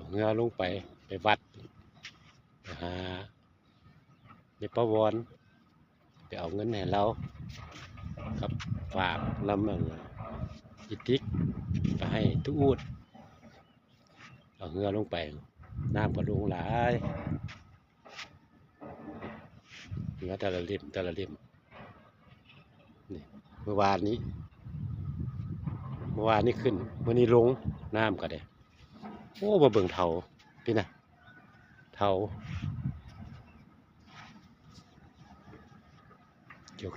เงือลงไปวัดไปหาในประวรไปเอาเงินให้เราครับฝากลำอิติกไปให้ทุกอูดเอาเงือลงไปน้ำก็ลงหลายเงือแต่ละเล่มนี่เมื่อวานนี้ขึ้นเมื่อนี้ลงน้ำก็ได้โอ้มาเบิ่งเถาพี่นะเถา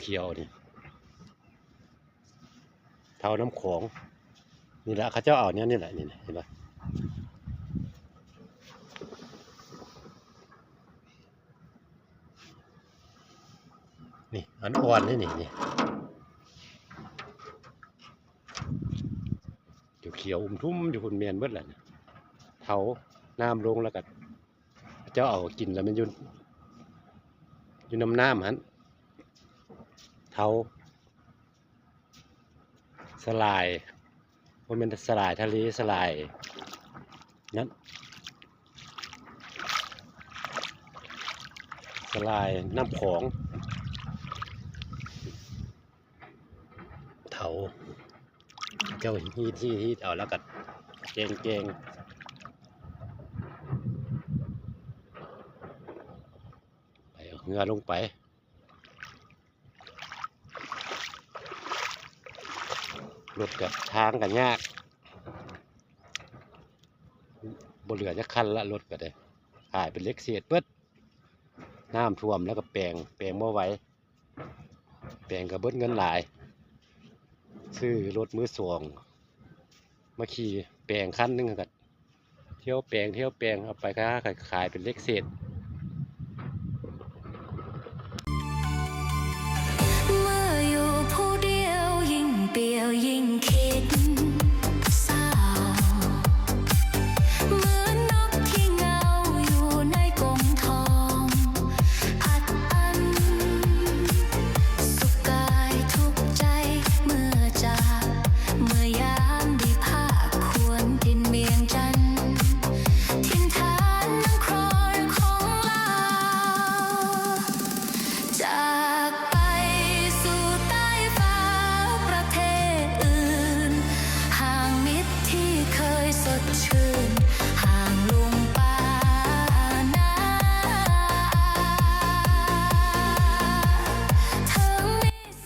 เขียวๆนี่เถาน้ำของนี่แหละเขาเจ้าเอาเนี่ยนี่แหละนี่เห็นปะนี่อันอ่อนนี่เขียวทุ่มอยู่คนเมียนเบิดแหละเถาน้ำลงแล้วก็เจ้าเอากินแล้วมันอยู่น้ำฮันเถาสลายว่าเป็นสลายทะเลสลายนั้นสลายน้ำของเถาเจ้าที่เอาแล้วก็เกงไปเอาเงือลงไปรถกับทางกันยากบนเรือจะคันละรถก็ได้ขายเป็นเล็กเศษเปิดน้ำท่วมแล้วก็แปลงเมื่อไหวแปลงกับเบิ้ลเงินหลายซื้อรถมือสองมาขี่แปลงคันนึงกันเที่ยวแปลงเอาไปขายเป็นเล็กเศษเมื่ออยู่ผู้เดียวยิ่งเปลี่ยวยิ่งคิดเศร้าเหมือนนกที่เหงาอยู่ในกรงทองอัดอั้นสุขกายทุกใจเมื่อยามได้ภาคควรดินเวียงจันทร์ถิ่นฐานนครของเราจากไปสู่ใต้ฟ้าประเทศอื่นห่างมิตรที่เคยสดชื่นห่างลุงป่านาเธอ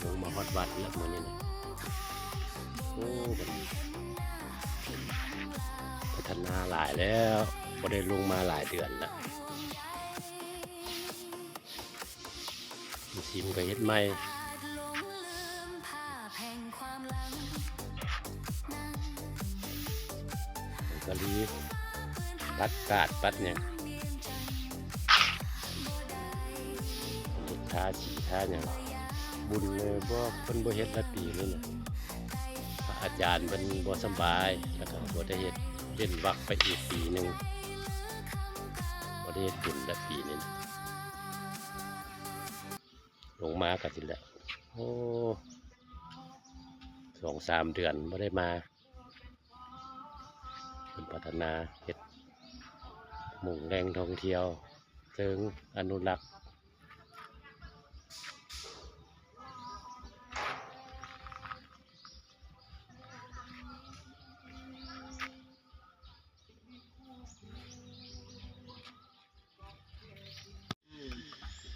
ลงมาฮอดวัดแล้วมันนี่นะโอ้พัฒนาหลายแล้วพอได้ลงมาหลายเดือนแล้วทีมก็เฮ็ดใหม่กะลีปัดกาดปัดเนี่ยท่าสีท่าเนี่ยบุญเลยบ่เพิ่นบ่เฮ็ดละปีนี่น่ะพระอาจารย์เพิ่นบ่สบายแล้วก็บ่ได้เฮ็ดเล่นวักไปอีกปีนึงบ่ได้เฮ็ดบุญละปีนี้ลงมาก็สิแล้วโอ้2-3 เดือนบ่ได้มาเป็นพัฒนาเฮ็ดหมู่แหล่งท่องเที่ยวเชิงอนุรักษ์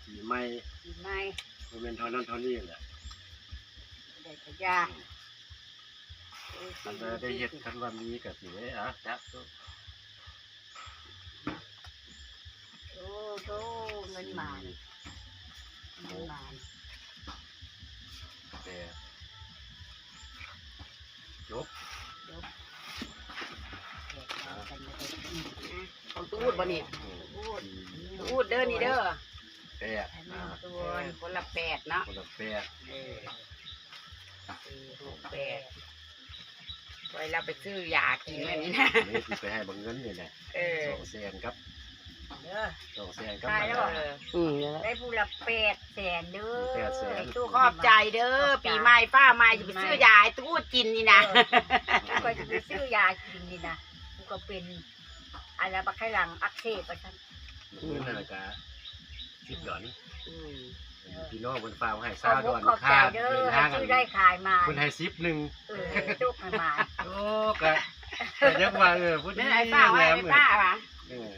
สีไม้มันเป็นเท่านั้นเท่านี้แหละได้กระยาคันได้เฮ็ดคันว่ามีก็สิได้จักโตเงินหมานแต่จบของตูดบ่เนี่ยตูดเด้อนี่เด้อตัวคนละ8เนาะคนละ8ไว้เราไปซื้อยากินอันนี้นะนี่สิไปให้บังเงินนี่แหละ200,000ครับ200,000ครับได้ผู้ละ800,000เด้อตู้ขอบใจเด้อปีใหม่ป้าใหม่จะไปซื้อยาให้ตู้กินนี่นะก็จะไปซื้อยากินนี่นะกูก็เป็น อะไรบักไข่หลังอักเสบไปซั่น นั่นแหละก็10 ดอนพี่น้องบนฟ้าให้ ขอบ 20 ด คุ อ ณ น ขอบใจเด้อให้ชื่อได้ขายมา เพิ่นให้10นึง จุกให้มา โอ้ก็ยังว่าพูด นั่นไอ้ป้าว่าไอ้ป้าว่ะ เออ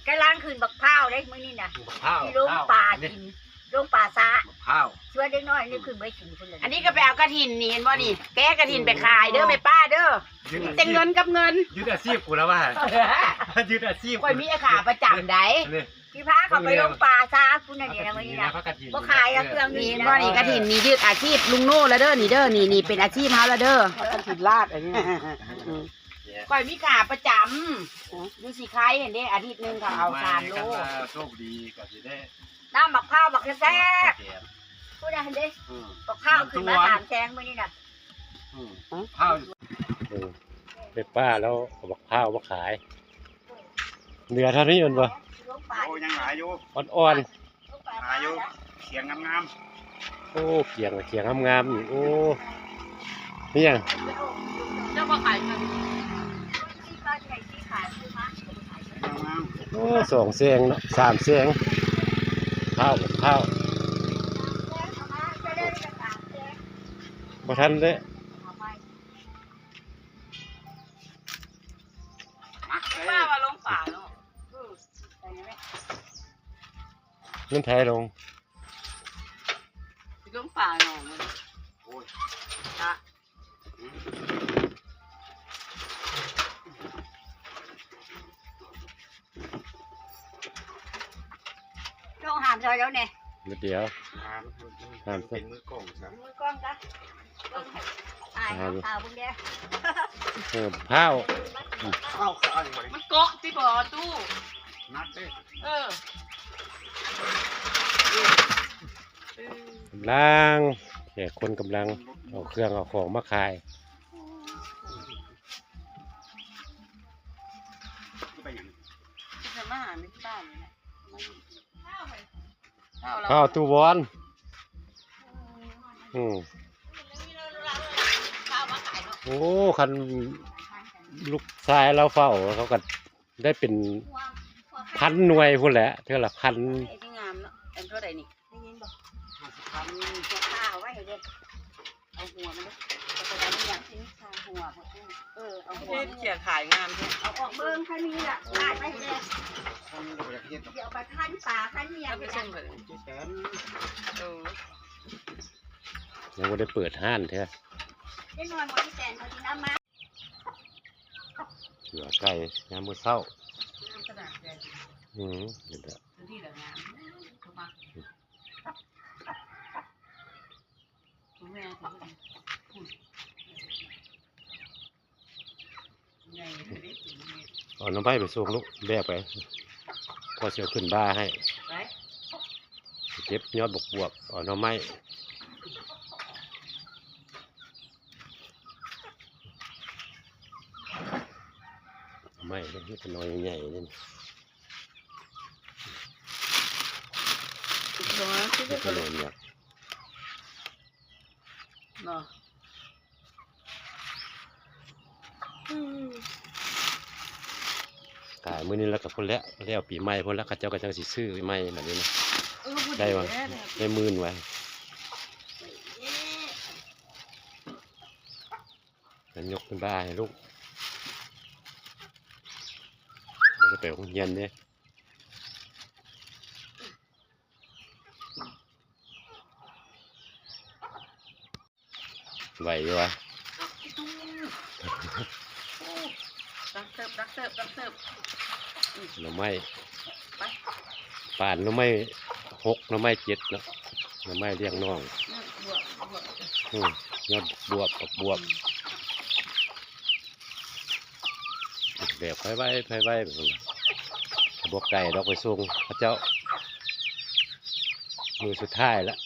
ก ำลังขึ้นบักพร้าวได้มื้อนี้น่ะ ข้าว ที่ลุงป่ากินลุงป่าซะ ข้าว ช่วยเด็กน้อยนี่ขึ้นไปกินพุ่นเลย อันนี้ก็ไปเอากระถินนี่เห็นบ่นี่แกะกระถินไปขายเด้อแม่ป้าเด้อแต่เงินกับเงิน ยึดอาชีพกูแล้วว่ายึดอาชีพ ค่อยมีขาประจำได้ นี่ พี่พาเขาไปลงป่าซะพุ่นน่ะเดี๋ยวนะมื้อนี้นะ พระกฐิน บ่ขายแล้วเครื่อง นี่เห็นบ่นี่กระถินนี่ยืดอาชีพลุงโน่แล้วเด้อนี่เด้อนี่เป็นอาชีพเฮาแล้วเด้อก ระถินลาดอันนี้ ค่อยมีขาประจำดูสิขายเห็นเด้อาทิตย์นึงเขาเอา3 โล โชคดีก็สิได้ น้ำบักพร้าวบักแซ่บพุ่นน่ะเห็นเด้บักพร้าวขึ้นมา3แสงมื้อนี้น่ะ ข้าวไปป้าแล้วบอกข้าวมาขายเหลือเท่านี้มันบ่ ลงป่า โอ้ยังหลายอยู่ อ่อน ลงป่า หลายอยู่เสียงงาม ๆโอ้เขียงงามๆนี่โอ้นี่ยัง เจ้าก็ขายเงิน ที่บ้านไหนที่ขายคือมา ๆงาม โอ้2 แสงเนาะ3 แสงข้าวบ่ทันเด้ ป้าว่าลงป่าเนาะ เงินไทยลง ลงป่าเนาะมัน โอ้ย จ้ะ ต้องหามซอยแล้วเนี่ย เดี๋ยว งามเป็นมือกล้องครับ มือกล้องจ้ะตายเอาข่าวพวกเนี้ย ข้าว ข้าวขาวยังไง มันเกาะที่บ่อตู้ นัดเด้ เออก ำลังแขกคนกำลังเอาเครื่องเอาของมาขาย ไปอย่าง จะมาหาในบ้านนี่แหละข้าว ข้าวตู้วอนโอ้คันลูกชายเราเฝ้าเขาก็ได้เป็นพันหน่วยพุ่นแหละเท่าละพัน ไอ้ที่งามเนาะอันเท่าไหร่นี่ ได้ยินบอกทำหัวข้าวไว้เด็ก เอาหัวมันเด้อ แต่ตอนนี้อยากกินข้าวหัวพวกนี้เอาหัว เขียขายงามใช่ เอาออกเบิ้งแค่นี้แหละได้ไปเลย ทำตัวอย่างเงี้ย เดี๋ยวไปขั้นป่าขั้นเมีย เอา ไป ไป จั เช่ ง นเลย แสน ยังไม่ได้เปิดห้านเท่า ได้นอนบนที่แตนเขาที่น้ำมา เหลือไก่ยามมื้อเช้า น้ำกระดาษแดง เดี๋ยวเด้อ พื้นที่เหลืองามเข้ามาคุณแม่ถึงใหญ่เลย เอาน้ำใบไปส่งลูกแบกไปพอเสียวขึ้นบ้าให้ ไป เก็บยอดบวกเอาหน่อไม้ไม่นี่เป็นน้อยใหญ่ๆนี่ ร้อนที่ นี่ จะ เป็นน้อยเนี่ย เนาะ ขายมื้อนี้แล้วกับพุ่นแล้วปีใหม่พุ่นแล้วเขาเจ้าก็จังสิซื้อใหม่แบบนี้นะได้บ้างได้หมื่นไว้แล้วยกขึ้นบ้าให้ลูกแล้วก็ไปโรงเรียนเนี่ยไหวอยู่วะ ดักเสิร์ฟหน่อไม้ ไป ป่านหน่อไม้6หน่อไม้7เนาะหน่อไม้เลี้ยงน้องยอดบวบแบบไฟไว้แบบนี้บวกไก่ดอกไปส่งพระเจ้ามือสุดท้ายแล้ว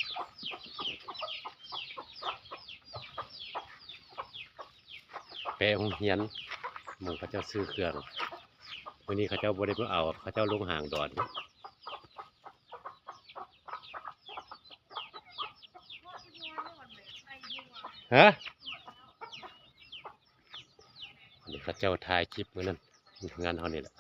แปลงเฮียนหมึงเขาเจ้าซื้อเครื่องวันนี้เขาเจ้าบริมาเอาเขาเจ้าลงห่างดอนฮะอันนี้เขาเจ้าถ่ายคลิปมือนั้น งานเฮานี่แหละ